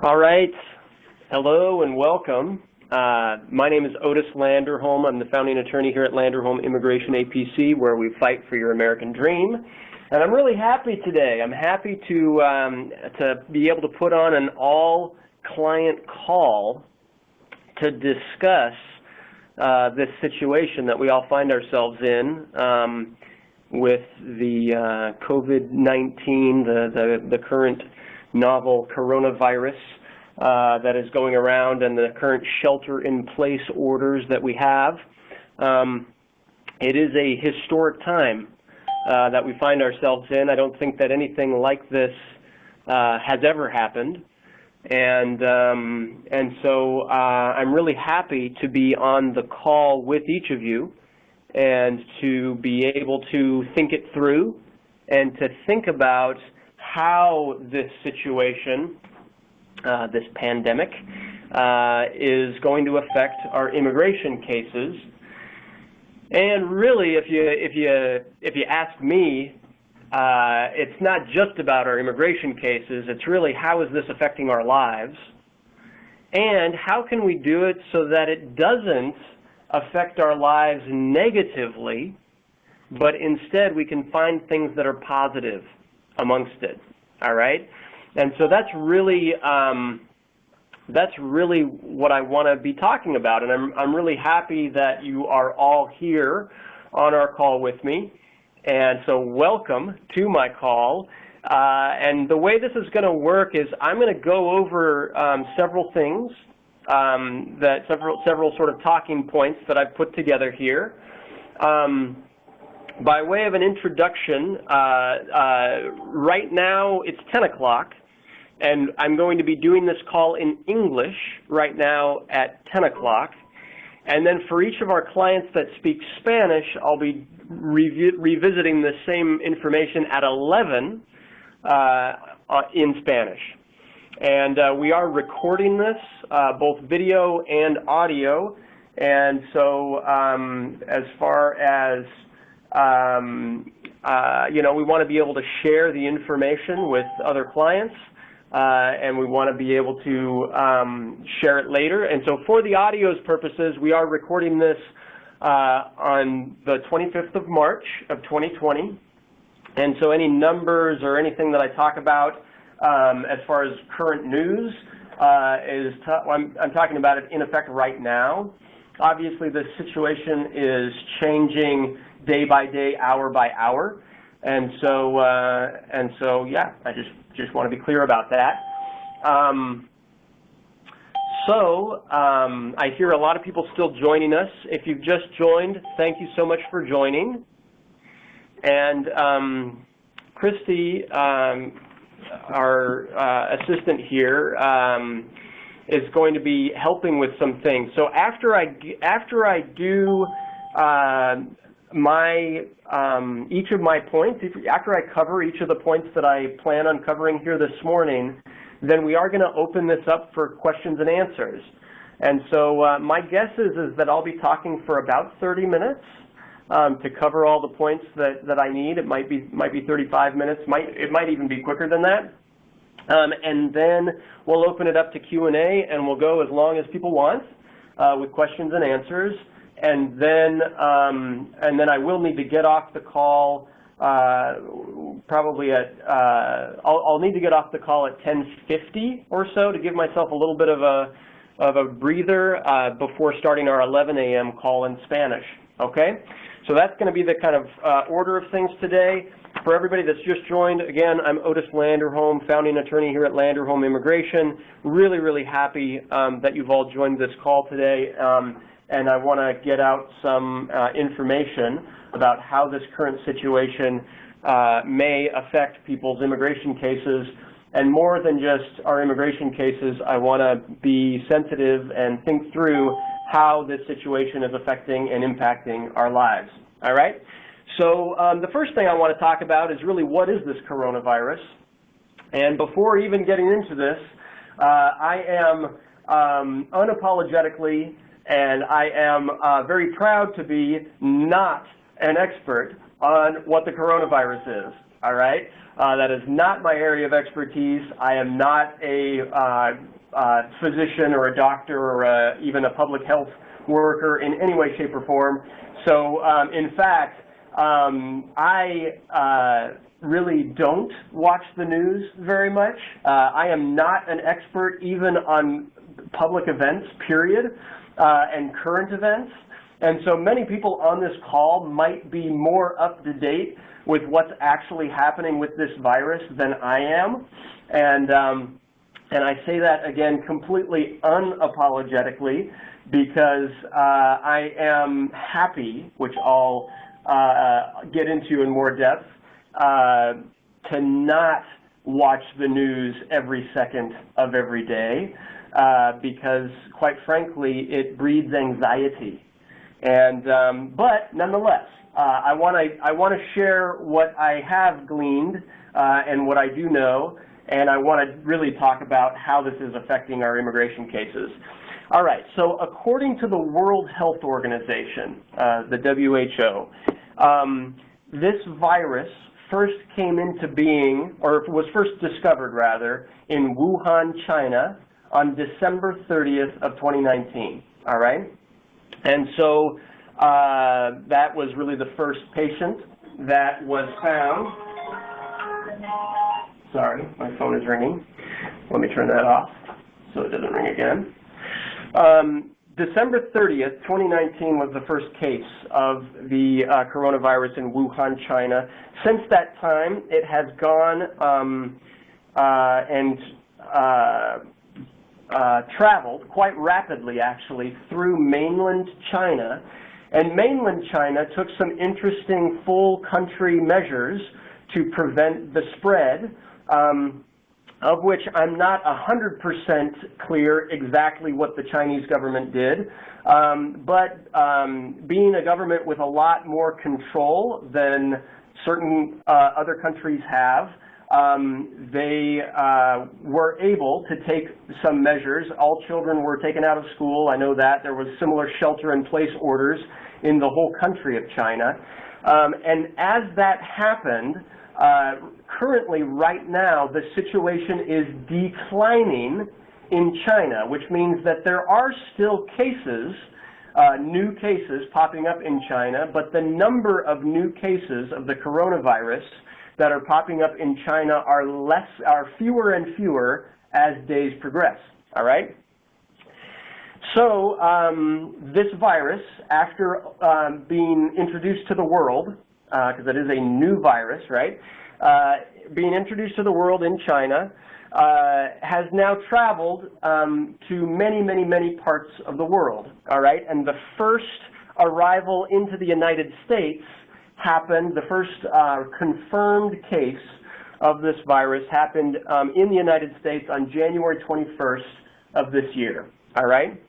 All right. Hello and welcome. My name is Otis Landerholm. I'm the founding attorney here at Landerholm Immigration A.P.C., where we fight for your American dream. And I'm really happy today. I'm happy to be able to put on an all-client call to discuss this situation that we all find ourselves in with the COVID-19, the current novel coronavirus that is going around, and the current shelter-in-place orders that we have. It is a historic time that we find ourselves in. I don't think that anything like this has ever happened, and so I'm really happy to be on the call with each of you and to be able to think it through and to think about how this situation, this pandemic, is going to affect our immigration cases. And really, if you ask me, it's not just about our immigration cases. It's really how is this affecting our lives, and how can we do it so that it doesn't affect our lives negatively, but instead we can find things that are positive amongst it. All right, and so that's really what I want to be talking about, and I'm really happy that you are all here on our call with me. And so welcome to my call. And the way this is going to work is I'm going to go over several things, several sort of talking points that I've put together here. By way of an introduction, right now it's 10 o'clock, and I'm going to be doing this call in English right now at 10 o'clock. And then for each of our clients that speak Spanish, I'll be revisiting the same information at 11 in Spanish. And we are recording this, both video and audio. And so as far as we want to be able to share the information with other clients, and we want to be able to share it later. And so for the audio's purposes, we are recording this on the 25th of March of 2020. And so any numbers or anything that I talk about as far as current news I'm talking about it in effect right now. Obviously, the situation is changing day by day, hour by hour, and so yeah, I just want to be clear about that. I hear a lot of people still joining us. If you've just joined, thank you so much for joining. And Christy, our assistant here, is going to be helping with some things. So after I do each of my points, after I cover each of the points that I plan on covering here this morning, then we are going to open this up for questions and answers. And so my guess is that I'll be talking for about 30 minutes to cover all the points that I need. It might be 35 minutes. It might even be quicker than that. And then we'll open it up to Q&A, and we'll go as long as people want with questions and answers. And then I will need to get off the call probably at I'll need to get off the call at 10:50 or so to give myself a little bit of a breather before starting our 11 a.m. call in Spanish. Okay, so that's going to be the kind of order of things today. For everybody that's just joined, again, I'm Otis Landerholm, founding attorney here at Landerholm Immigration. Really, really happy that you've all joined this call today. And I want to get out some information about how this current situation may affect people's immigration cases. And more than just our immigration cases, I want to be sensitive and think through how this situation is affecting and impacting our lives. All right? So the first thing I want to talk about is really what is this coronavirus. And before even getting into this, I am unapologetically, and I am very proud to be not an expert on what the coronavirus is, all right? That is not my area of expertise. I am not a physician or a doctor or even a public health worker in any way, shape, or form. So, in fact, I really don't watch the news very much. I am not an expert even on public events, period, and current events. And so many people on this call might be more up to date with what's actually happening with this virus than I am. And I say that, again, completely unapologetically because I am happy, which I'll get into in more depth, to not watch the news every second of every day because, quite frankly, it breeds anxiety. And but nonetheless, I want to share what I have gleaned and what I do know, and I want to really talk about how this is affecting our immigration cases. All right. So according to the World Health Organization, the WHO, this virus first came into being, or was first discovered rather, in Wuhan, China, on December 30th of 2019. All right. And so that was really the first patient that was found. Sorry, my phone is ringing. Let me turn that off so it doesn't ring again. December 30th, 2019 was the first case of the coronavirus in Wuhan, China. Since that time, it has gone traveled quite rapidly, actually, through mainland China. And mainland China took some interesting full country measures to prevent the spread, of which I'm not 100% clear exactly what the Chinese government did. But being a government with a lot more control than certain other countries have, they were able to take some measures. All children were taken out of school. I know that. There was similar shelter-in-place orders in the whole country of China. And as that happened, currently, right now, the situation is declining in China, which means that there are still cases, new cases popping up in China, but the number of new cases of the coronavirus that are popping up in China are fewer and fewer as days progress, all right? So this virus, after being introduced to the world, because it is a new virus, right, being introduced to the world in China, has now traveled to many, many, many parts of the world, all right? And the first arrival into the United States happened, the first confirmed case of this virus happened in the United States on January 21st of this year, all right?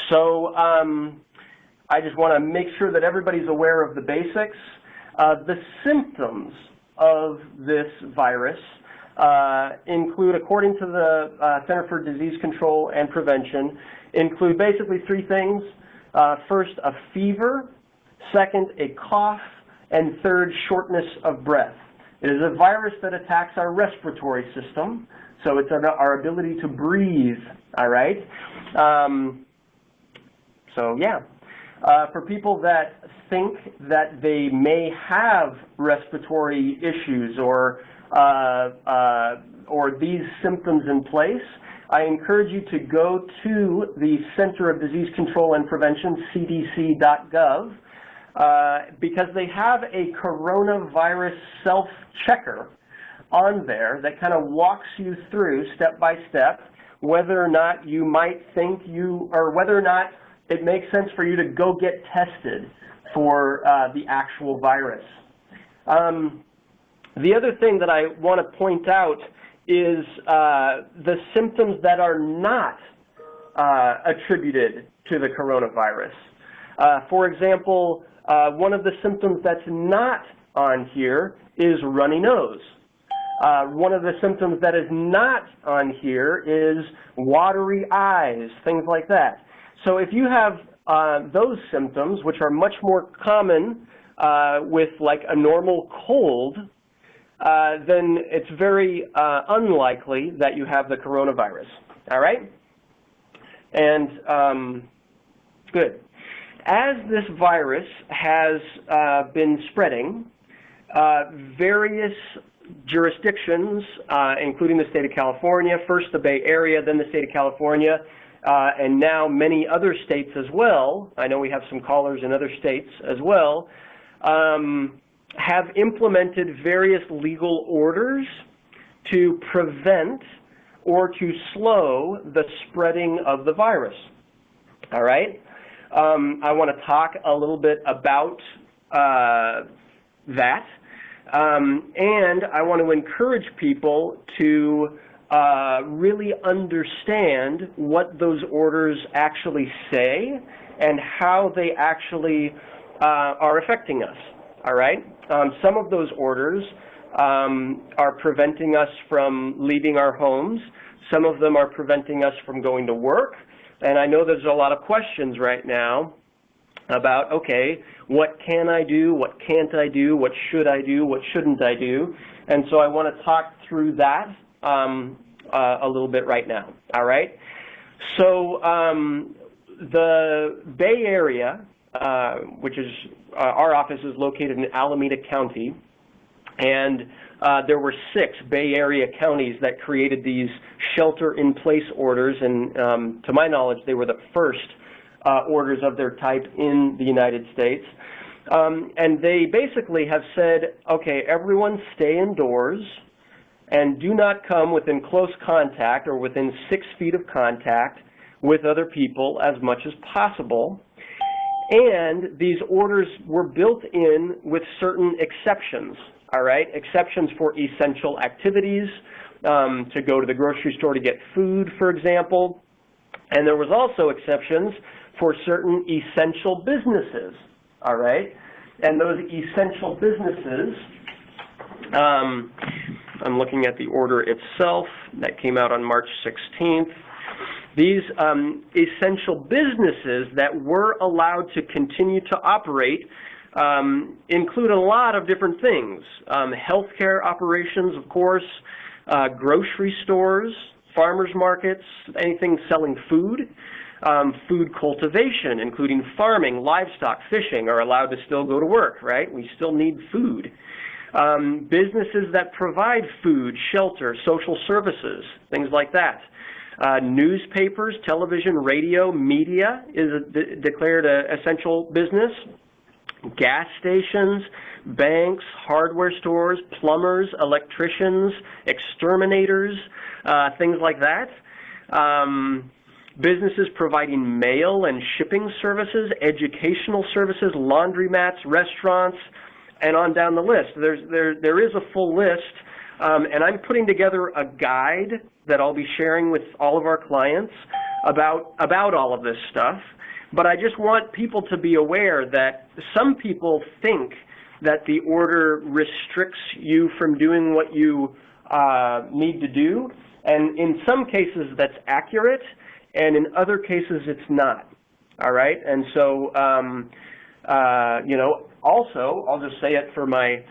So I just want to make sure that everybody's aware of the basics. The symptoms of this virus include, according to the Center for Disease Control and Prevention, include basically three things. First, a fever. Second, a cough. And third, shortness of breath. It is a virus that attacks our respiratory system, so it's our ability to breathe, all right? So, yeah. For people that think that they may have respiratory issues or these symptoms in place, I encourage you to go to the Center of Disease Control and Prevention, cdc.gov, because they have a coronavirus self-checker on there that kind of walks you through step by step whether or not you might think or whether or not it makes sense for you to go get tested for the actual virus. The other thing that I want to point out is the symptoms that are not attributed to the coronavirus. For example, one of the symptoms that's not on here is runny nose. One of the symptoms that is not on here is watery eyes, things like that. So if you have those symptoms, which are much more common with like a normal cold, then it's very unlikely that you have the coronavirus. All right? And good. As this virus has been spreading, various jurisdictions, including the state of California, first the Bay Area, then the state of California, and now many other states as well, I know we have some callers in other states as well, have implemented various legal orders to prevent or to slow the spreading of the virus. All right? I want to talk a little bit about that, and I want to encourage people to really understand what those orders actually say and how they actually are affecting us. All right? Some of those orders are preventing us from leaving our homes. Some of them are preventing us from going to work. And I know there's a lot of questions right now about, okay, what can I do, what can't I do, what should I do, what shouldn't I do? And so I want to talk through that a little bit right now, all right? So the Bay Area, which is, our office is located in Alameda County, and there were 6 Bay Area counties that created these shelter-in-place orders, and to my knowledge, they were the first orders of their type in the United States. And they basically have said, okay, everyone stay indoors and do not come within close contact or within 6 feet of contact with other people as much as possible. And these orders were built in with certain exceptions. All right, exceptions for essential activities, to go to the grocery store to get food, for example. And there was also exceptions for certain essential businesses, all right? And those essential businesses, I'm looking at the order itself that came out on March 16th. These essential businesses that were allowed to continue to operate include a lot of different things. Healthcare operations, of course, grocery stores, farmers markets, anything selling food, food cultivation, including farming, livestock, fishing, are allowed to still go to work, right? We still need food. Businesses that provide food, shelter, social services, things like that. Newspapers, television, radio, media is declared an essential business. Gas stations, banks, hardware stores, plumbers, electricians, exterminators, things like that. Businesses providing mail and shipping services, educational services, laundromats, restaurants, and on down the list. There is a full list, and I'm putting together a guide that I'll be sharing with all of our clients about all of this stuff. But I just want people to be aware that some people think that the order restricts you from doing what you need to do, and in some cases that's accurate, and in other cases it's not. All right, and so you know, also I'll just say it for my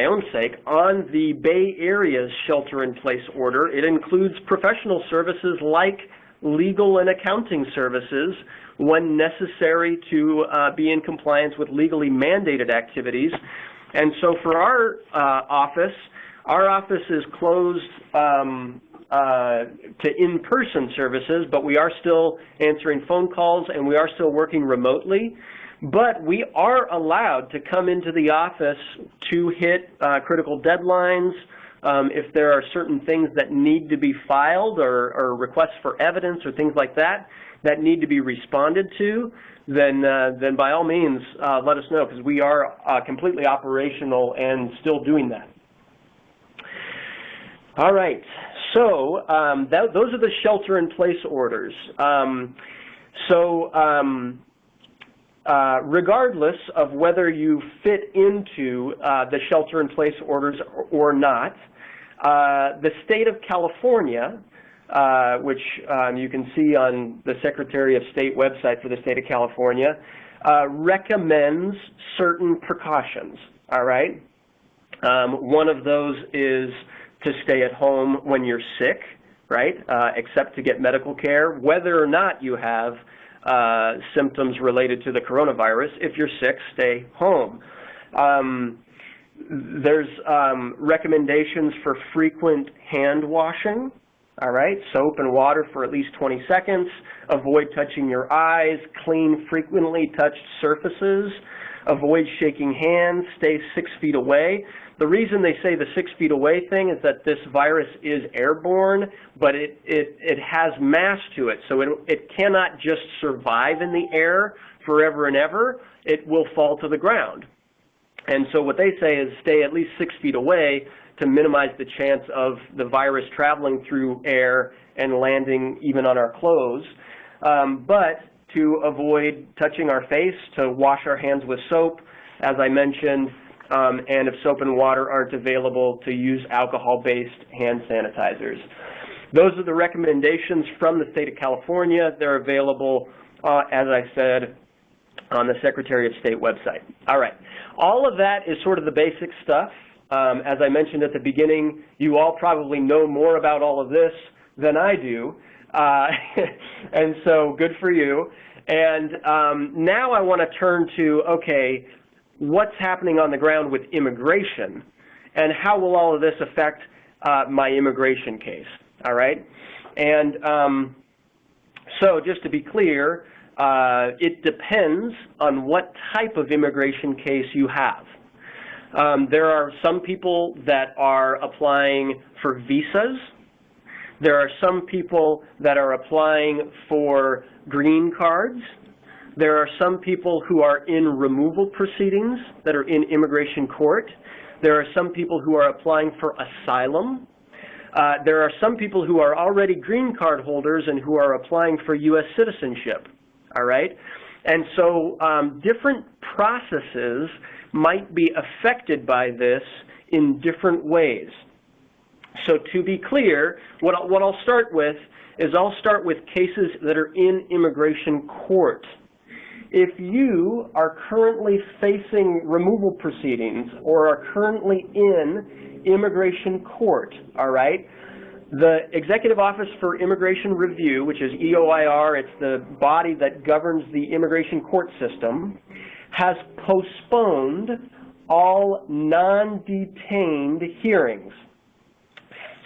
own sake. On the Bay Area's shelter-in-place order, it includes professional services like legal and accounting services when necessary to be in compliance with legally mandated activities. And so for our office is closed to in-person services, but we are still answering phone calls and we are still working remotely. But we are allowed to come into the office to hit critical deadlines. If there are certain things that need to be filed or requests for evidence or things like that that need to be responded to, then by all means let us know, because we are completely operational and still doing that. All right, so those are the shelter-in-place orders. Regardless of whether you fit into the shelter-in-place orders or not, the state of California, which you can see on the Secretary of State website for the state of California, recommends certain precautions, all right? One of those is to stay at home when you're sick, right, except to get medical care, whether or not you have symptoms related to the coronavirus. If you're sick, stay home. There's recommendations for frequent hand washing, all right, soap and water for at least 20 seconds. Avoid touching your eyes, clean frequently touched surfaces. Avoid shaking hands, stay 6 feet away. The reason they say the 6 feet away thing is that this virus is airborne, but it has mass to it, so it cannot just survive in the air forever and ever. It will fall to the ground. And so what they say is stay at least 6 feet away to minimize the chance of the virus traveling through air and landing even on our clothes. But to avoid touching our face, to wash our hands with soap, as I mentioned, and if soap and water aren't available, to use alcohol-based hand sanitizers. Those are the recommendations from the state of California. They're available, as I said, on the Secretary of State website. All right. All of that is sort of the basic stuff. As I mentioned at the beginning, you all probably know more about all of this than I do, and so good for you. And now I want to turn to, okay, what's happening on the ground with immigration, and how will all of this affect my immigration case, all right? And so just to be clear, it depends on what type of immigration case you have. There are some people that are applying for visas. There are some people that are applying for green cards. There are some people who are in removal proceedings that are in immigration court. There are some people who are applying for asylum. There are some people who are already green card holders and who are applying for U.S. citizenship, all right? And so different processes might be affected by this in different ways. So to be clear, what I'll start with is I'll start with cases that are in immigration court. If you are currently facing removal proceedings or are currently in immigration court, all right, the Executive Office for Immigration Review, which is EOIR, it's the body that governs the immigration court system, has postponed all non-detained hearings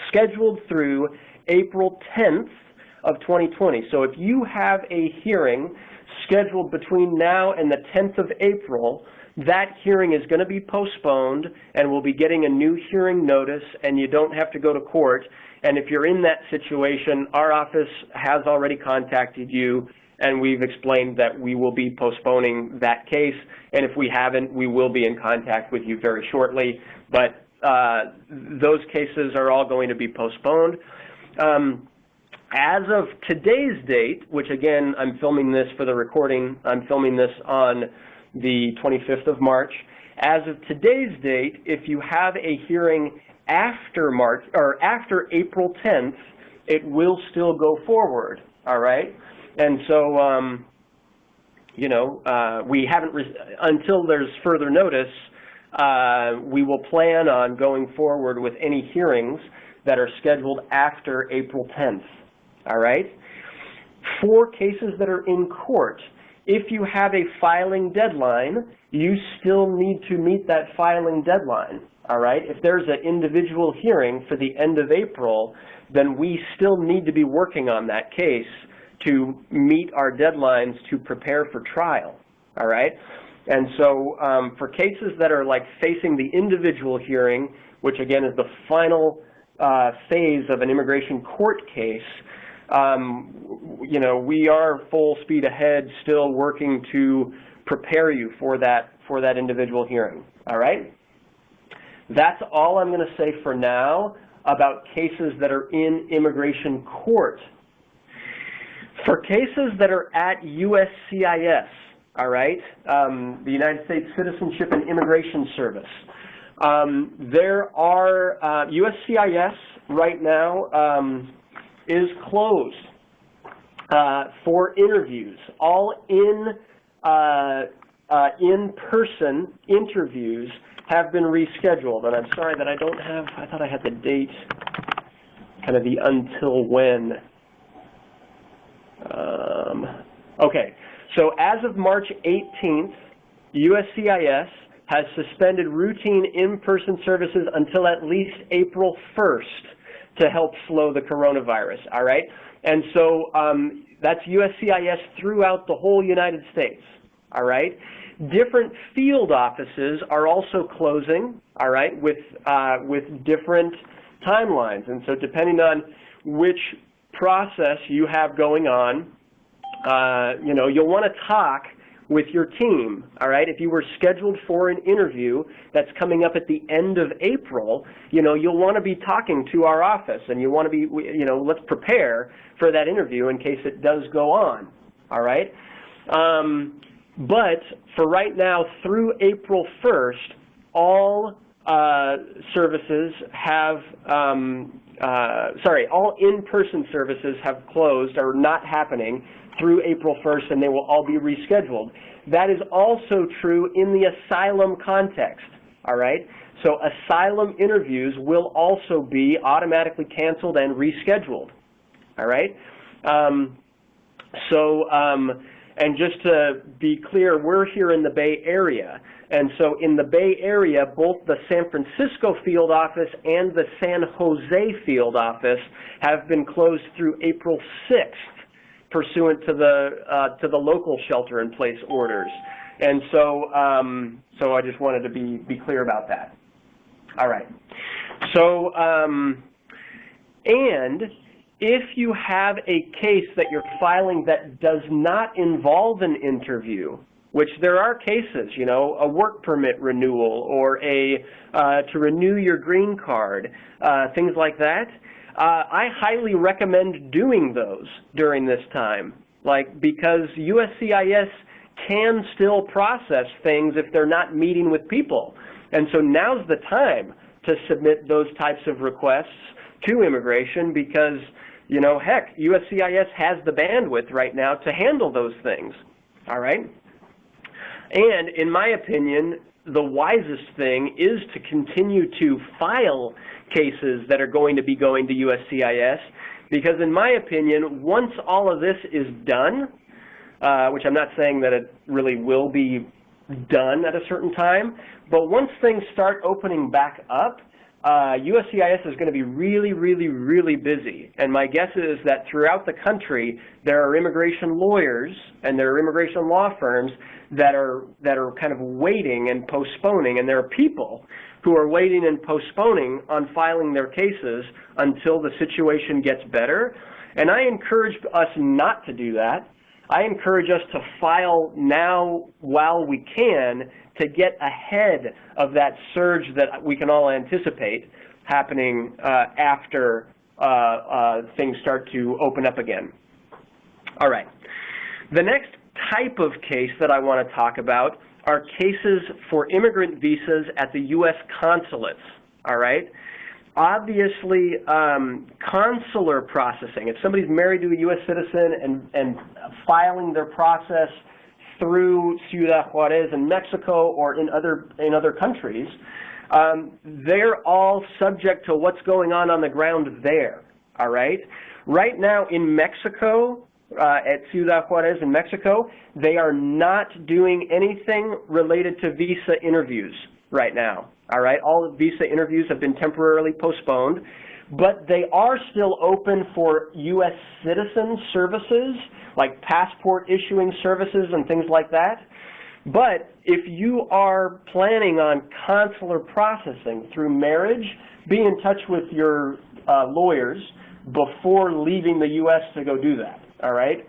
scheduled through April 10th of 2020. So if you have a hearing scheduled between now and the 10th of April, that hearing is going to be postponed, and we'll be getting a new hearing notice, and you don't have to go to court. And if you're in that situation, our office has already contacted you, and we've explained that we will be postponing that case. And if we haven't, we will be in contact with you very shortly. But those cases are all going to be postponed. As of today's date, which again, I'm filming this for the recording, I'm filming this on the 25th of March. As of today's date, if you have a hearing after March or after April 10th, it will still go forward. All right, and so you know, we haven't until there's further notice. We will plan on going forward with any hearings that are scheduled after April 10th. All right. For cases that are in court, if you have a filing deadline, you still need to meet that filing deadline. All right. If there's an individual hearing for the end of April, then we still need to be working on that case to meet our deadlines to prepare for trial. All right. And so for cases that are like facing the individual hearing, which again is the final phase of an immigration court case, you know, we are full speed ahead still working to prepare you for that individual hearing. All right? That's all I'm going to say for now about cases that are in immigration court. For cases that are at USCIS, all right, the United States Citizenship and Immigration Service, there are, USCIS right now is closed for interviews. All in-person interviews have been rescheduled. And I'm sorry that I don't have, I thought I had the date, kind of the until when. Okay, so as of March 18th, USCIS has suspended routine in-person services until at least April 1st to help slow the coronavirus, all right? And so that's USCIS throughout the whole United States, all right? Different field offices are also closing, all right, with different timelines. And so depending on which process you have going on, you know, you'll want to talk with your team, all right? If you were scheduled for an interview that's coming up at the end of April, you know, you'll want to be talking to our office, and you want to be, you know, let's prepare for that interview in case it does go on, all right? But for right now, through April 1st, all services have, all in-person services have closed or not happening through April 1st, and they will all be rescheduled. That is also true in the asylum context, all right? So asylum interviews will also be automatically canceled and rescheduled, all right? And just to be clear, we're here in the Bay Area. And so in the Bay Area, both the San Francisco field office and the San Jose field office have been closed through April 6th, pursuant to the local shelter-in-place orders. And so, so I just wanted to be clear about that. All right. So, and if you have a case that you're filing that does not involve an interview, which there are cases, you know, a work permit renewal or to renew your green card, things like that, I highly recommend doing those during this time, because USCIS can still process things if they're not meeting with people. And so now's the time to submit those types of requests to immigration because, you know, heck, USCIS has the bandwidth right now to handle those things, all right? And in my opinion, the wisest thing is to continue to file cases that are going to be going to USCIS because in my opinion, once all of this is done, which I'm not saying that it really will be done at a certain time, but once things start opening back up, USCIS is going to be really, really, really busy. And my guess is that throughout the country, there are immigration lawyers and there are immigration law firms that are kind of waiting and postponing, and there are people who are waiting and postponing on filing their cases until the situation gets better. And I encourage us not to do that. I encourage us to file now while we can to get ahead of that surge that we can all anticipate happening after things start to open up again. All right. The next type of case that I want to talk about are cases for immigrant visas at the U.S. consulates, all right? Obviously, consular processing, if somebody's married to a U.S. citizen and filing their process through Ciudad Juarez in Mexico or in other countries, they're all subject to what's going on the ground there, all right? Right now in Mexico, at Ciudad Juarez in Mexico, they are not doing anything related to visa interviews right now, all right? All visa interviews have been temporarily postponed, but they are still open for U.S. citizen services, like passport issuing services and things like that. But if you are planning on consular processing through marriage, be in touch with your lawyers before leaving the U.S. to go do that, all right?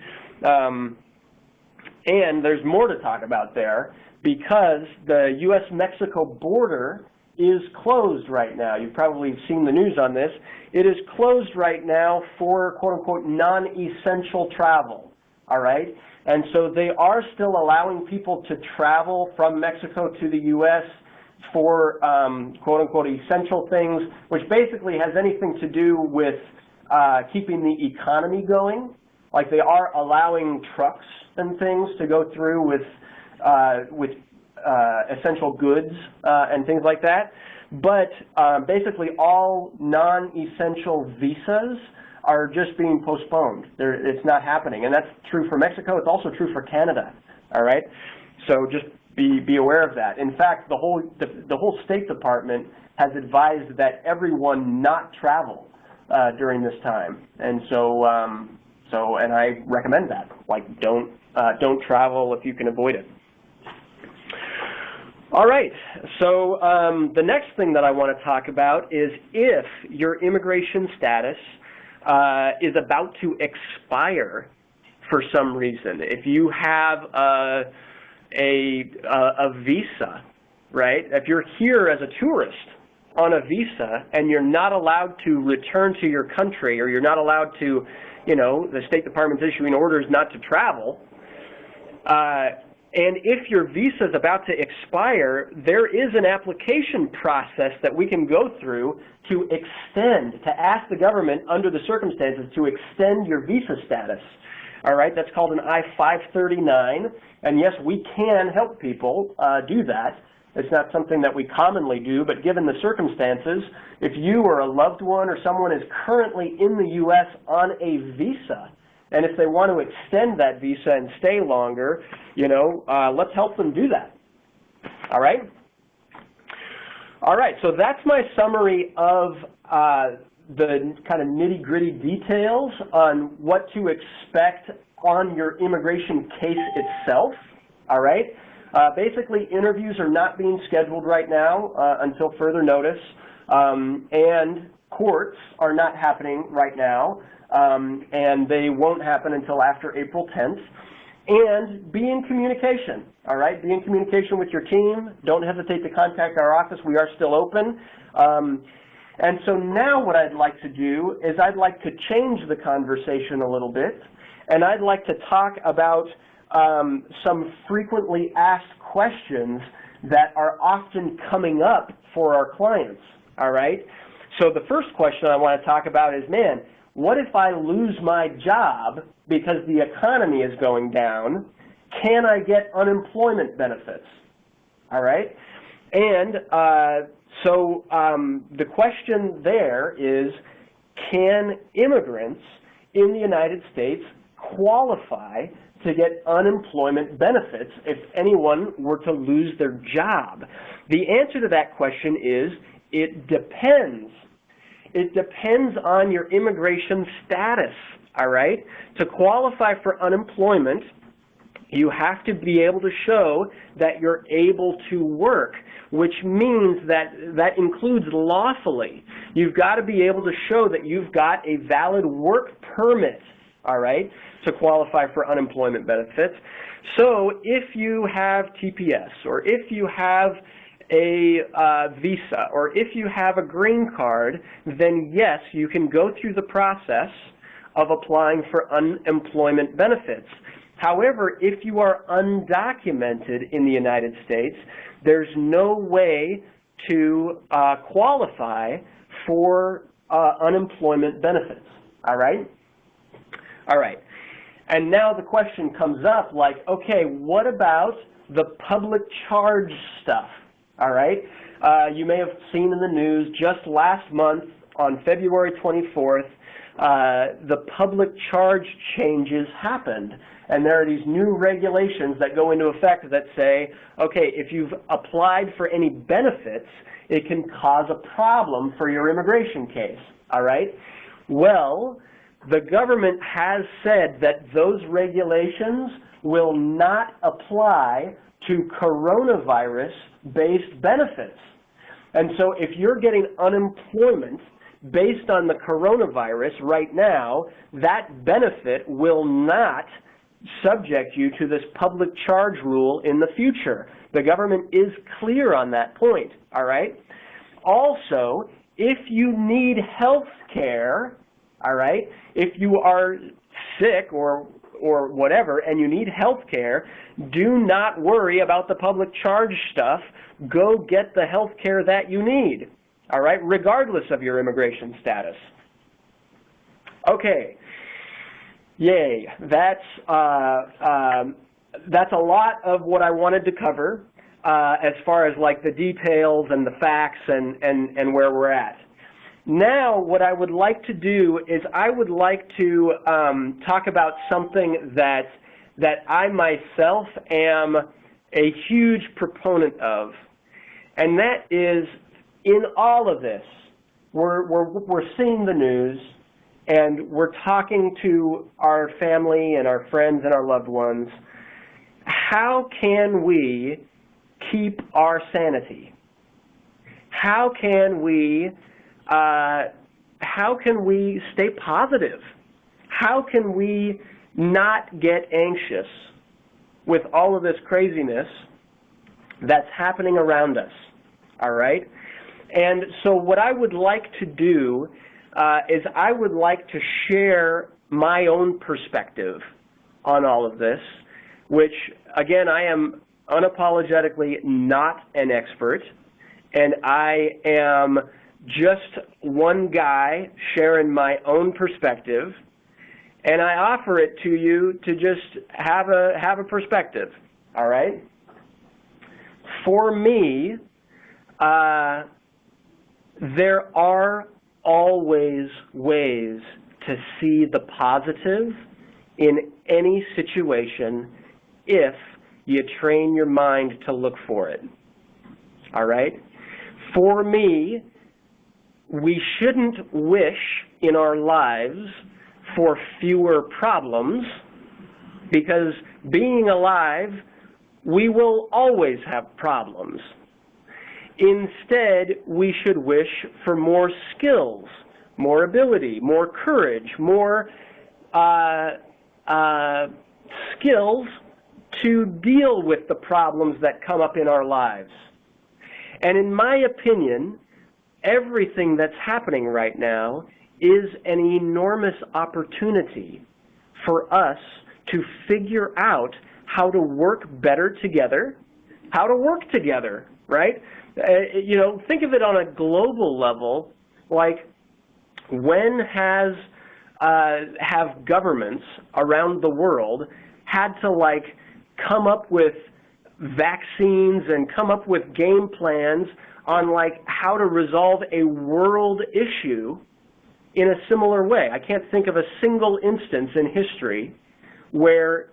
And there's more to talk about there because the U.S.-Mexico border is closed right now. You've probably seen the news on this. It is closed right now for quote-unquote non-essential travel, all right? And so they are still allowing people to travel from Mexico to the U.S. for quote-unquote essential things, which basically has anything to do with keeping the economy going. Like they are allowing trucks and things to go through with essential goods and things like that. But basically all non-essential visas are just being postponed. It's not happening. And that's true for Mexico. It's also true for Canada. All right? So just be aware of that. In fact, the whole State Department has advised that everyone not travel during this time. And so, and I recommend that. Like, don't travel if you can avoid it. All right, so the next thing that I want to talk about is if your immigration status is about to expire for some reason. If you have a visa, right? If you're here as a tourist on a visa and you're not allowed to return to your country, or you're not allowed to, you know, the State Department's issuing orders not to travel, and if your visa is about to expire, there is an application process that we can go through to extend, to ask the government under the circumstances to extend your visa status. All right, that's called an I-539, and yes, we can help people do that. It's not something that we commonly do, but given the circumstances, if you or a loved one or someone is currently in the U.S. on a visa, and if they want to extend that visa and stay longer, you know, let's help them do that. All right? All right, so that's my summary of the kind of nitty-gritty details on what to expect on your immigration case itself. All right? Basically, interviews are not being scheduled right now until further notice, and courts are not happening right now. And they won't happen until after April 10th. And be in communication, all right? Be in communication with your team. Don't hesitate to contact our office. We are still open. And so now what I'd like to do is I'd like to change the conversation a little bit, and I'd like to talk about some frequently asked questions that are often coming up for our clients, all right? So the first question I want to talk about is, man, what if I lose my job because the economy is going down? Can I get unemployment benefits? All right? And the question there is, can immigrants in the United States qualify to get unemployment benefits if anyone were to lose their job? The answer to that question is, it depends. It depends on your immigration status, all right? To qualify for unemployment, you have to be able to show that you're able to work, which means that includes lawfully. You've got to be able to show that you've got a valid work permit, all right, to qualify for unemployment benefits. So if you have TPS, or if you have a visa, or if you have a green card, then yes, you can go through the process of applying for unemployment benefits. However, if you are undocumented in the United States, there's no way to qualify for unemployment benefits, all right? All right, and now the question comes up like, okay, what about the public charge stuff? All right, you may have seen in the news just last month on February 24th, the public charge changes happened. And there are these new regulations that go into effect that say, okay, if you've applied for any benefits, it can cause a problem for your immigration case, all right? Well, the government has said that those regulations will not apply to coronavirus-based benefits. And so if you're getting unemployment based on the coronavirus right now, that benefit will not subject you to this public charge rule in the future. The government is clear on that point, all right? Also, if you need health care, all right, if you are sick or whatever and you need health care, do not worry about the public charge stuff. Go get the health care that you need, all right, regardless of your immigration status. Okay. Yay, that's a lot of what I wanted to cover as far as like the details and the facts and where we're at. Now, what I would like to do is I would like to talk about something that I myself am a huge proponent of, and that is in all of this, we're seeing the news, and we're talking to our family and our friends and our loved ones. How can we keep our sanity? How can we stay positive? How can we not get anxious with all of this craziness that's happening around us? All right? And so what I would like to do is I would like to share my own perspective on all of this, which, again, I am unapologetically not an expert, and I am just one guy sharing my own perspective, and I offer it to you to just have a perspective, all right? For me, there are always ways to see the positive in any situation if you train your mind to look for it, all right? For me, we shouldn't wish in our lives for fewer problems, because being alive, we will always have problems. Instead, we should wish for more skills, more ability, more courage, more skills to deal with the problems that come up in our lives. And in my opinion, everything that's happening right now is an enormous opportunity for us to figure out how to work better together, right? You know, think of it on a global level, like when have governments around the world had to like come up with vaccines and come up with game plans on like how to resolve a world issue in a similar way? I can't think of a single instance in history where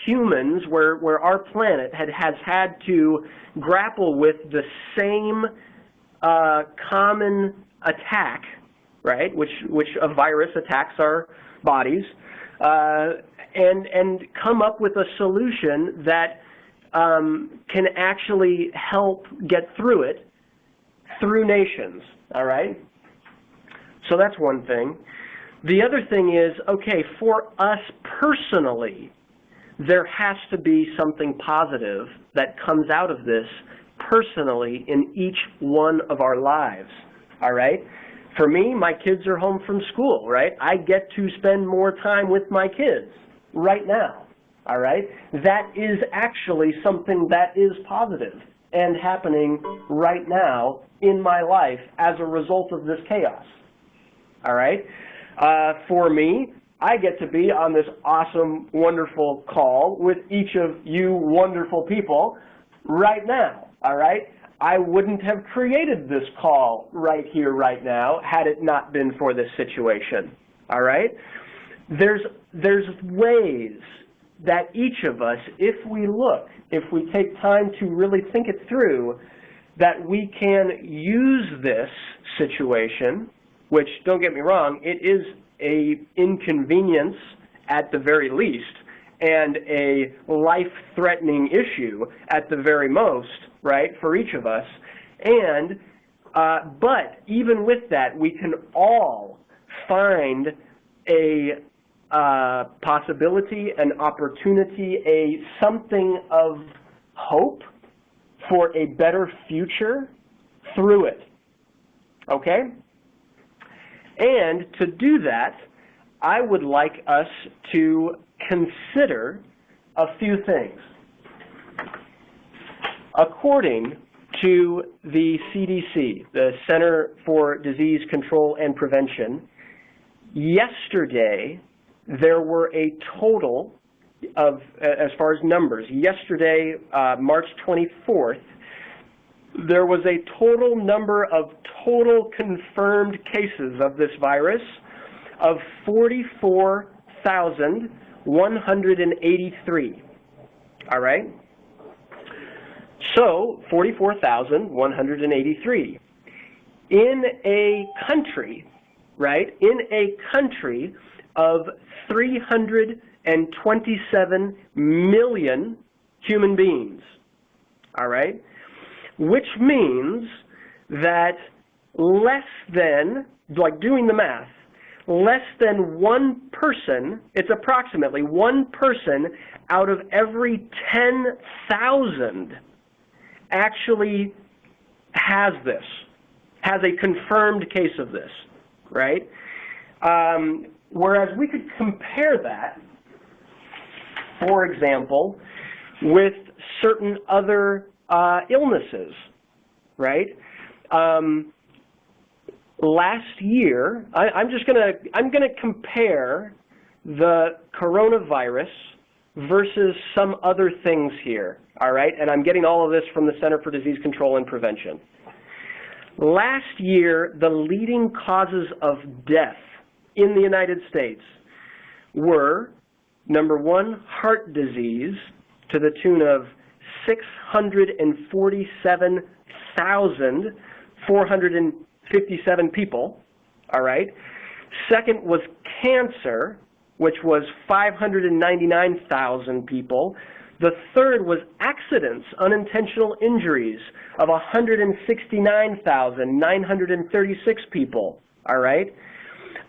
humans, where our planet has had to grapple with the same common attack, right, which a virus attacks our bodies, and come up with a solution that can actually help get through it through nations, all right? So that's one thing. The other thing is, okay, for us personally, there has to be something positive that comes out of this personally in each one of our lives, all right? For me, my kids are home from school, right? I get to spend more time with my kids right now, all right? That is actually something that is positive and happening right now in my life as a result of this chaos, all right? For me, I get to be on this awesome, wonderful call with each of you wonderful people right now, all right? I wouldn't have created this call right here, right now, had it not been for this situation, all right? There's ways that each of us, if we take time to really think it through, that we can use this situation, which, don't get me wrong, it is an inconvenience at the very least, and a life-threatening issue at the very most, right, for each of us. And but even with that, we can all find a possibility, an opportunity, something of hope for a better future through it, okay? And to do that, I would like us to consider a few things. According to the CDC, the Center for Disease Control and Prevention, yesterday there were a total of, as far as numbers, yesterday, March 24th, there was a total number of total confirmed cases of this virus of 44,183. All right? So, 44,183. In a country, right, in a country of 327 million human beings, all right, which means that less than, like doing the math, less than one person, it's approximately one person out of every 10,000 actually has this, has a confirmed case of this, right? Whereas we could compare that, for example, with certain other illnesses, right? Last year, I'm gonna compare the coronavirus versus some other things here, all right? And I'm getting all of this from the Center for Disease Control and Prevention. Last year, the leading causes of death in the United States were, number one, heart disease to the tune of 647,457 people, all right? Second was cancer, which was 599,000 people. The third was accidents, unintentional injuries of 169,936 people, all right?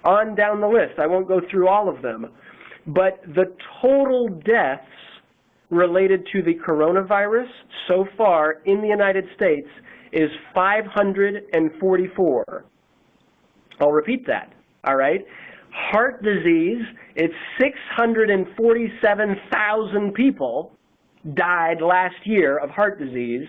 On down the list. I won't go through all of them. But the total deaths related to the coronavirus so far in the United States is 544. I'll repeat that, all right? Heart disease, it's 647,000 people died last year of heart disease.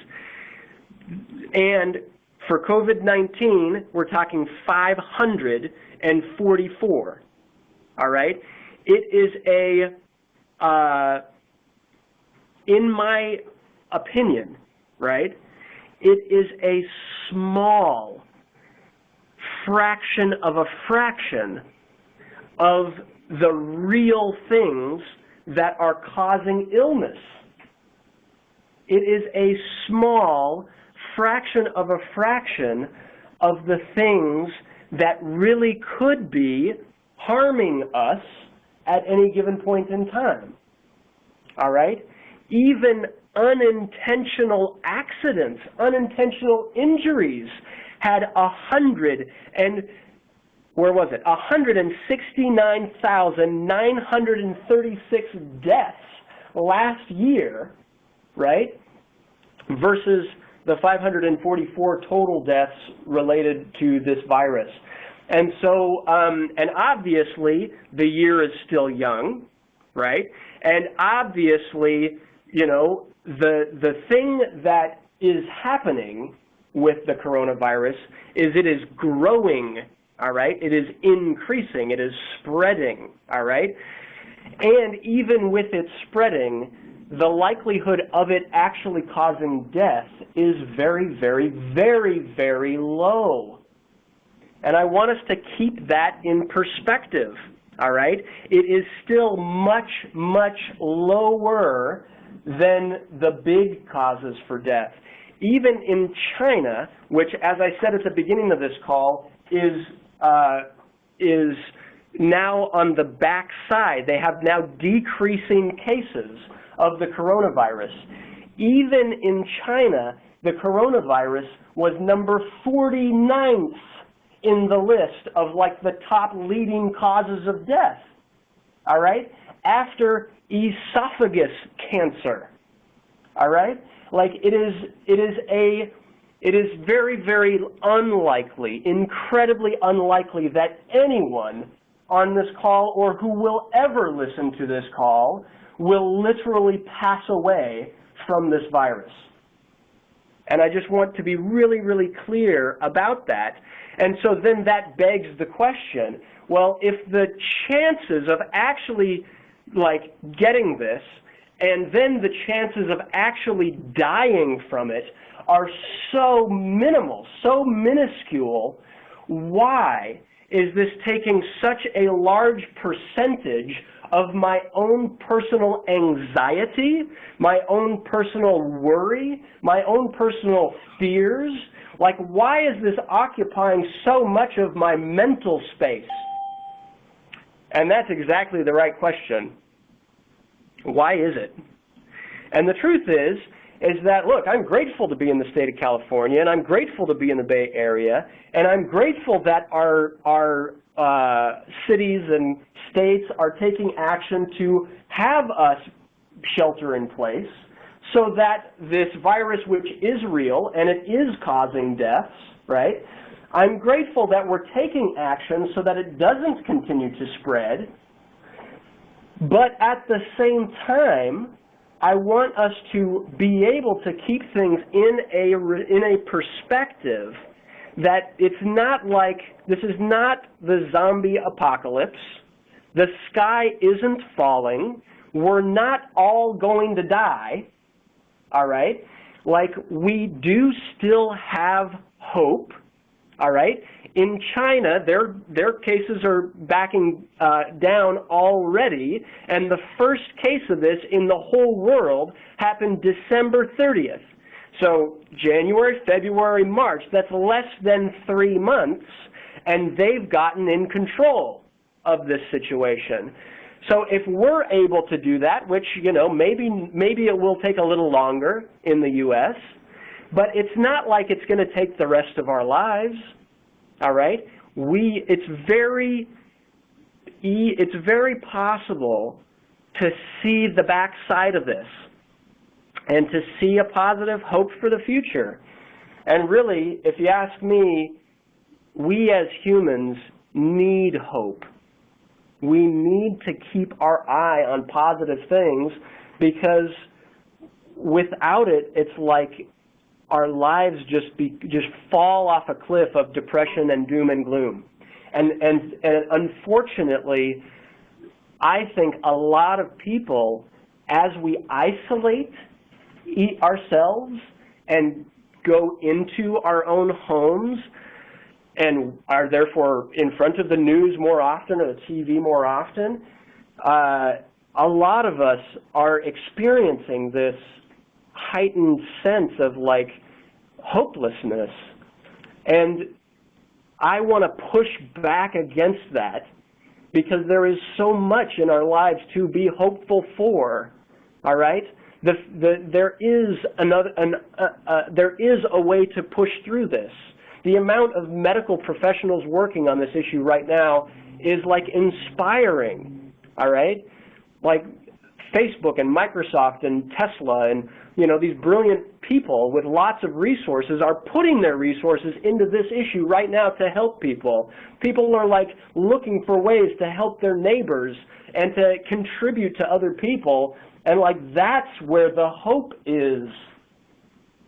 And for COVID-19, we're talking 544, all right? It is a, in my opinion, right, it is a small fraction of a fraction of the real things that are causing illness. It is a small fraction of a fraction of the things that really could be harming us at any given point in time. All right? Even unintentional accidents, unintentional injuries had 169,936 deaths last year, right? Versus the 544 total deaths related to this virus. And so, and obviously, the year is still young, right? And obviously, you know, the thing that is happening with the coronavirus is it is growing, all right? It is increasing, it is spreading, all right? And even with it spreading, the likelihood of it actually causing death is very, very, very, very low. And I want us to keep that in perspective, all right? It is still much, much lower than the big causes for death. Even in China, which, as I said at the beginning of this call, is now on the back side. They have now decreasing cases of the coronavirus. Even in China, the coronavirus was number 49th in the list of like the top leading causes of death, all right? After esophagus cancer, all right? Like it is very, very unlikely, incredibly unlikely that anyone on this call or who will ever listen to this call will literally pass away from this virus. And I just want to be really, really clear about that. And so then that begs the question, well, if the chances of actually like getting this and then the chances of actually dying from it are so minimal, so minuscule, why is this taking such a large percentage of my own personal anxiety, my own personal worry, my own personal fears? Like, why is this occupying so much of my mental space? And that's exactly the right question. Why is it? And the truth is that, look, I'm grateful to be in the state of California, and I'm grateful to be in the Bay Area, and I'm grateful that our cities and states are taking action to have us shelter in place so that this virus, which is real and it is causing deaths, right? I'm grateful that we're taking action so that it doesn't continue to spread. But at the same time, I want us to be able to keep things in a perspective that it's not like, this is not the zombie apocalypse. The sky isn't falling. We're not all going to die, all right? Like, we do still have hope, all right? In China, their cases are backing down already, and the first case of this in the whole world happened December 30th. So January, February, March, that's less than 3 months, and they've gotten in control of this situation. So if we're able to do that, which, you know, maybe it will take a little longer in the U.S., but it's not like it's going to take the rest of our lives. All right, it's very possible to see the backside of this and to see a positive hope for the future. And really, if you ask me, we as humans need hope. We need to keep our eye on positive things, because without it, it's like our lives just fall off a cliff of depression and doom and gloom. And unfortunately, I think a lot of people, as we isolate ourselves and go into our own homes and are therefore in front of the news more often or the TV more often, a lot of us are experiencing this heightened sense of like hopelessness, and I want to push back against that, because there is so much in our lives to be hopeful for. All right, there is a way to push through this. The amount of medical professionals working on this issue right now is like inspiring. All right, like Facebook and Microsoft and Tesla and, you know, these brilliant people with lots of resources are putting their resources into this issue right now to help people. People are like looking for ways to help their neighbors and to contribute to other people, and like that's where the hope is.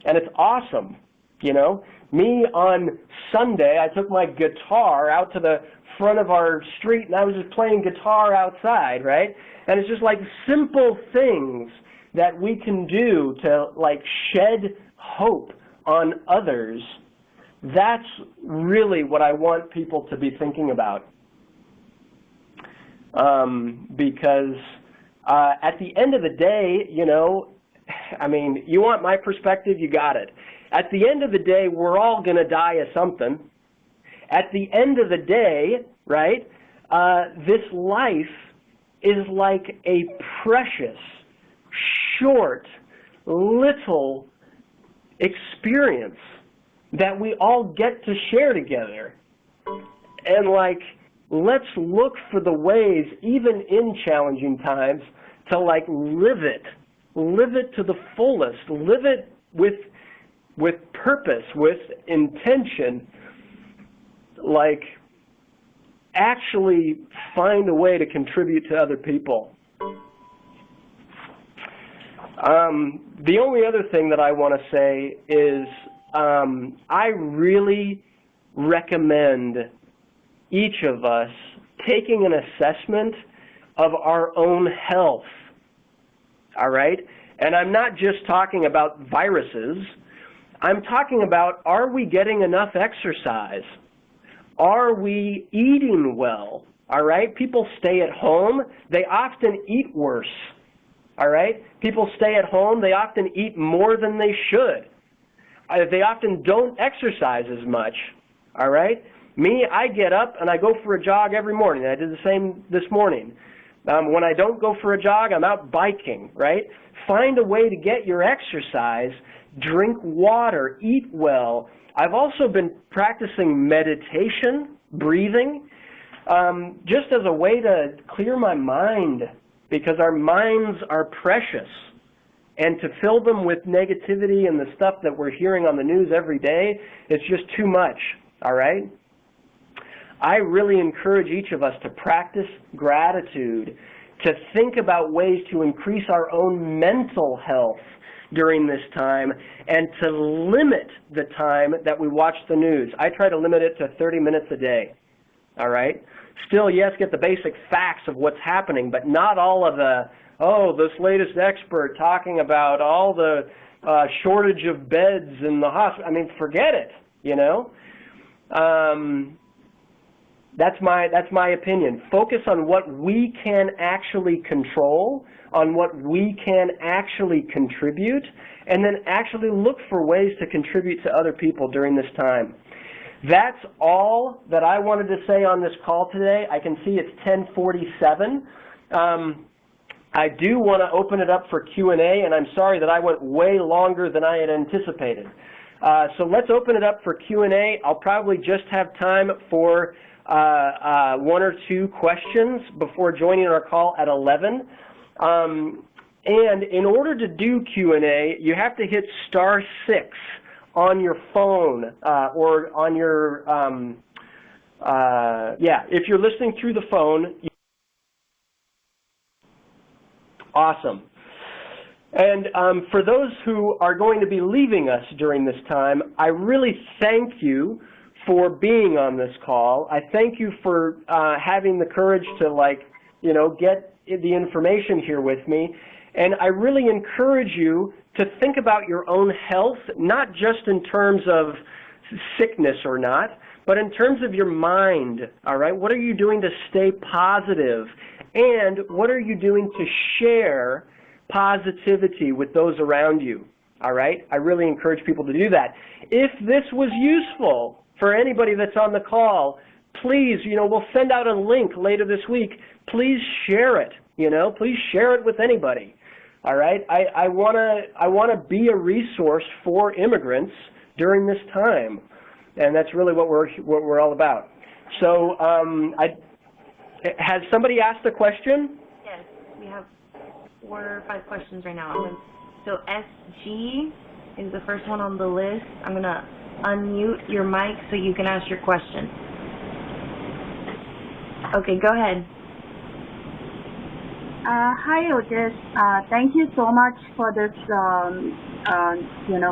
And it's awesome, you know. Me on Sunday, I took my guitar out to the front of our street and I was just playing guitar outside, right? And it's just like simple things that we can do to like shed hope on others. That's really what I want people to be thinking about. Because at the end of the day, you know, I mean, you want my perspective, you got it. At the end of the day, we're all going to die of something. At the end of the day, right, this life is like a precious, short, little experience that we all get to share together. And like, let's look for the ways, even in challenging times, to like live it to the fullest, live it with purpose, with intention, like actually find a way to contribute to other people. The only other thing that I want to say is I really recommend each of us taking an assessment of our own health, all right? And I'm not just talking about viruses. I'm talking about, are we getting enough exercise? Are we eating well? All right? People stay at home. They often eat worse. All right? People stay at home. They often eat more than they should. They often don't exercise as much. All right? Me, I get up and I go for a jog every morning. I did the same this morning. When I don't go for a jog, I'm out biking, right? Find a way to get your exercise. Drink water. Eat well. I've also been practicing meditation, breathing, just as a way to clear my mind, because our minds are precious. And to fill them with negativity and the stuff that we're hearing on the news every day, it's just too much, all right? I really encourage each of us to practice gratitude, to think about ways to increase our own mental health during this time, and to limit the time that we watch the news. I try to limit it to 30 minutes a day, all right? Still, yes, get the basic facts of what's happening, but not all of the, oh, this latest expert talking about all the shortage of beds in the hospital. I mean, forget it, you know? That's my opinion. Focus on what we can actually control, on what we can actually contribute, and then actually look for ways to contribute to other people during this time. That's all that I wanted to say on this call today. I can see it's 10:47. I do want to open it up for Q&A, and I'm sorry that I went way longer than I had anticipated. So let's open it up for Q&A. I'll probably just have time for one or two questions before joining our call at 11. And in order to do Q&A, you have to hit *6 on your phone or on your, if you're listening through the phone. Awesome. And for those who are going to be leaving us during this time, I really thank you for being on this call. I thank you for having the courage to, get the information here with me. And I really encourage you to think about your own health, not just in terms of sickness or not, but in terms of your mind, all right? What are you doing to stay positive? And what are you doing to share positivity with those around you, all right? I really encourage people to do that. If this was useful for anybody that's on the call, please, we'll send out a link later this week. Please share it, please share it with anybody, all right? I want to be a resource for immigrants during this time, and that's really what we're all about. So has somebody asked a question? Yes, we have 4 or 5 questions right now. So SG is the first one on the list. I'm going to unmute your mic so you can ask your question. Okay, go ahead. Hi, Otis. Thank you so much for this,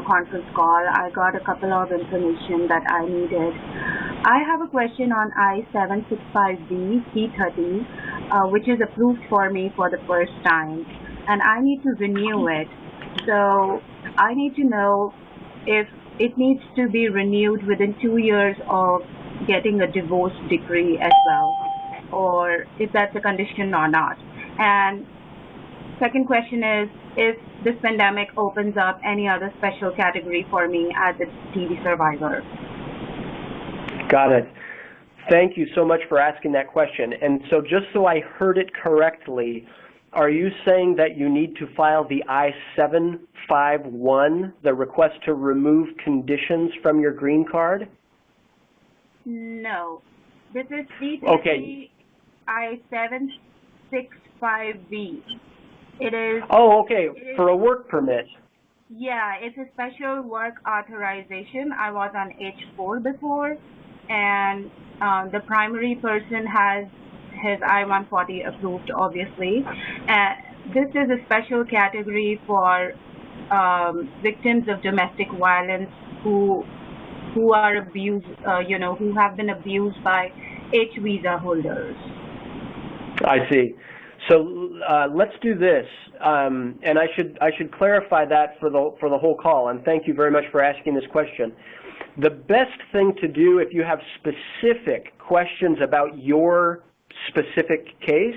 conference call. I got a couple of information that I needed. I have a question on I-765B C30, which is approved for me for the first time, and I need to renew it. So I need to know if it needs to be renewed within 2 years of getting a divorce decree as well, or if that's a condition or not. And second question is, if this pandemic opens up any other special category for me as a TB survivor. Got it. Thank you so much for asking that question. And so just so I heard it correctly, are you saying that you need to file the I-751, the request to remove conditions from your green card? No. This is C30 okay. I-765B. It is... Oh, okay. For a work permit. Yeah, it's a special work authorization. I was on H-4 before, and the primary person has his I-140 approved, obviously. this is a special category for victims of domestic violence who are abused, who have been abused by H visa holders. I see. So let's do this, and I should clarify that for the whole call. And thank you very much for asking this question. The best thing to do if you have specific questions about your specific case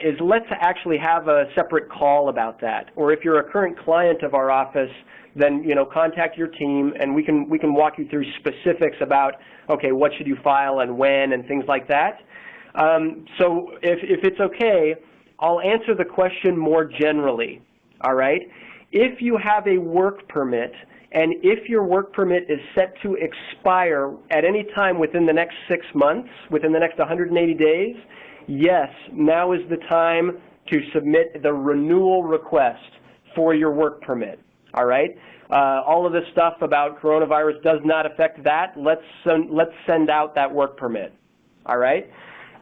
is let's actually have a separate call about that. Or if you're a current client of our office, then contact your team, and we can walk you through specifics about, okay, what should you file and when and things like that. So if it's okay, I'll answer the question more generally, all right? If you have a work permit, and if your work permit is set to expire at any time within the next 6 months, within the next 180 days, yes, now is the time to submit the renewal request for your work permit, all right? All of this stuff about coronavirus does not affect that. Let's send out that work permit, all right?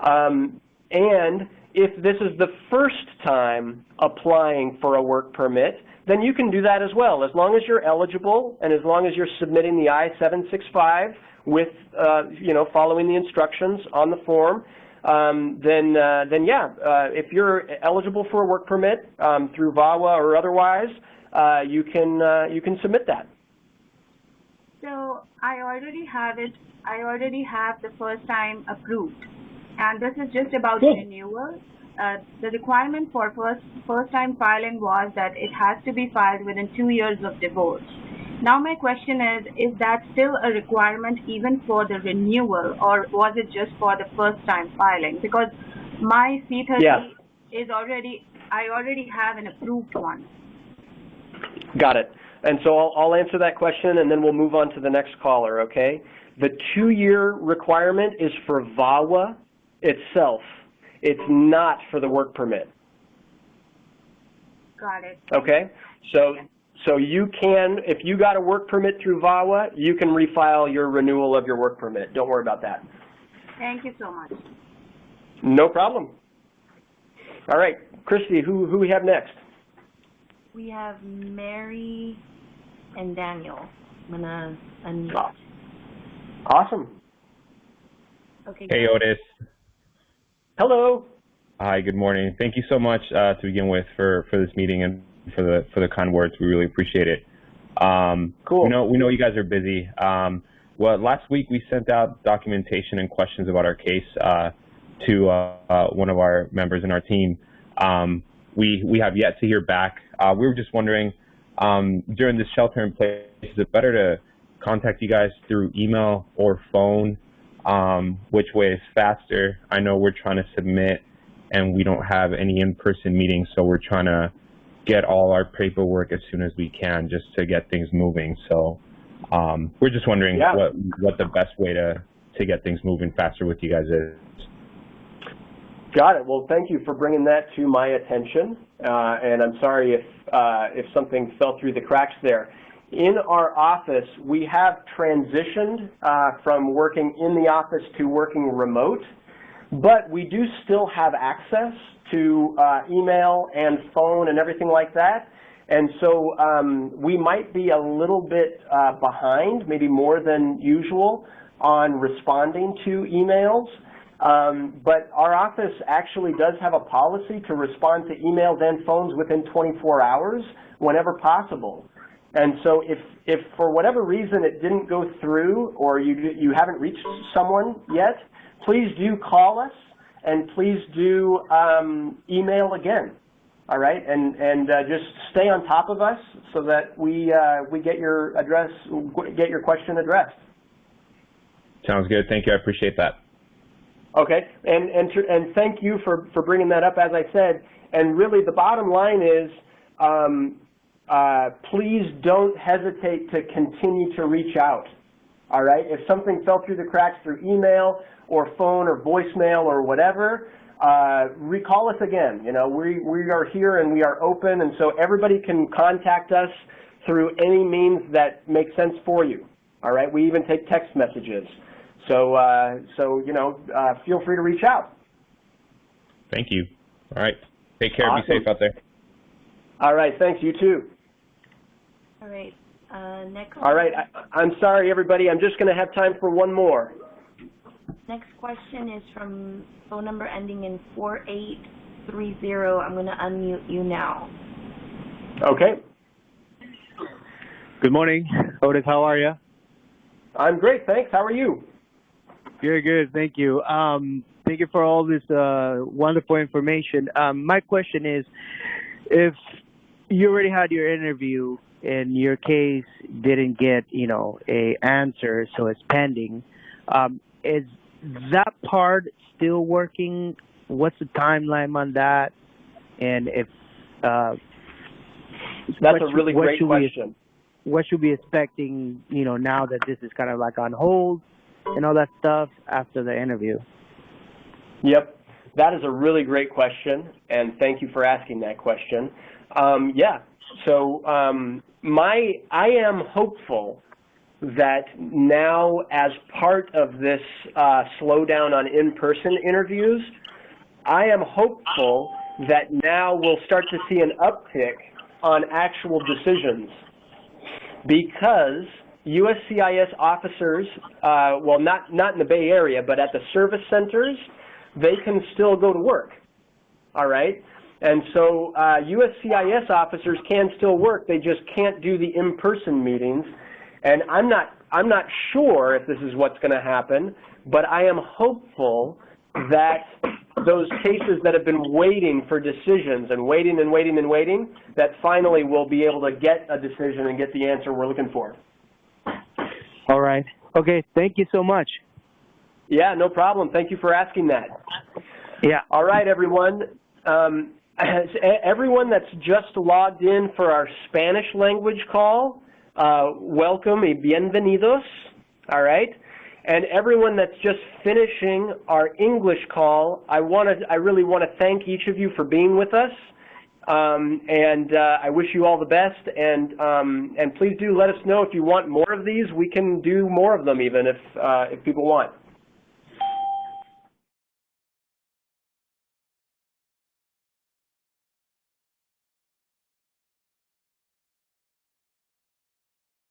And if this is the first time applying for a work permit, then you can do that as well. As long as you're eligible and as long as you're submitting the I-765 with, following the instructions on the form, then yeah, if you're eligible for a work permit through VAWA or otherwise, you can submit that. So I already have it. I already have the first time approved, and this is just about renewal. The requirement for first time filing was that it has to be filed within 2 years of divorce. Now my question is that still a requirement even for the renewal, or was it just for the first time filing? Because my C30 is I already have an approved one. Got it. And so I'll answer that question, and then we'll move on to the next caller, okay? The 2-year requirement is for VAWA itself. It's not for the work permit. Got it. Okay? So you can, if you got a work permit through VAWA, you can refile your renewal of your work permit. Don't worry about that. Thank you so much. No problem. All right, Christy, who we have next? We have Mary and Daniel. I'm gonna unmute. Awesome. Okay. Hey, Otis. Hello. Hi, good morning. Thank you so much to begin with for this meeting and for the kind words. We really appreciate it. Cool. We know you guys are busy. Well, last week we sent out documentation and questions about our case to one of our members in our team. We have yet to hear back. We were just wondering, during this shelter in place, is it better to contact you guys through email or phone? Which way is faster? I know we're trying to submit and we don't have any in-person meetings, so we're trying to get all our paperwork as soon as we can just to get things moving. So we're just wondering what the best way to get things moving faster with you guys is. Got it. Well, thank you for bringing that to my attention, and I'm sorry if something fell through the cracks there. In our office, we have transitioned from working in the office to working remote, but we do still have access to email and phone and everything like that. And so we might be a little bit behind, maybe more than usual, on responding to emails. But our office actually does have a policy to respond to emails and phones within 24 hours whenever possible. And so if for whatever reason it didn't go through or you haven't reached someone yet, please do call us and please do email again. All right, and just stay on top of us so that we get your question addressed. Sounds good. Thank you. I appreciate that. Okay, and thank you for bringing that up, as I said. And really, the bottom line is, please don't hesitate to continue to reach out. All right, if something fell through the cracks through email or phone or voicemail or whatever, recall us again. You know, we are here and we are open, and so everybody can contact us through any means that make sense for you. All right, we even take text messages. So you know, feel free to reach out. Thank you. All right. Take care. Awesome. Be safe out there. All right. Thanks. You too. All right. Next. All right. I'm sorry, everybody. I'm just going to have time for one more. Next question is from phone number ending in 4830. I'm going to unmute you now. Okay. Good morning, Otis. How are you? I'm great. Thanks. How are you? Good. Thank you. Thank you for all this wonderful information. My question is, if you already had your interview and your case didn't get, a answer, so it's pending, is that part still working? What's the timeline on that? And if that's a really great question. What should we be expecting, now that this is kind of like on hold and all that stuff after the interview? Yep, that is a really great question, and thank you for asking that question. So I am hopeful that now, as part of this slowdown on in-person interviews, I am hopeful that now we'll start to see an uptick on actual decisions, because USCIS officers, well, not in the Bay Area, but at the service centers, they can still go to work, all right? And so USCIS officers can still work, they just can't do the in-person meetings. And I'm not sure if this is what's going to happen, but I am hopeful that those cases that have been waiting for decisions and waiting, that finally we'll be able to get a decision and get the answer we're looking for. All right. Okay, thank you so much. Yeah, no problem. Thank you for asking that. Yeah. All right, everyone. Everyone that's just logged in for our Spanish language call, welcome y bienvenidos, all right? And everyone that's just finishing our English call, I really want to thank each of you for being with us, and I wish you all the best. And please do let us know if you want more of these. We can do more of them even if people want.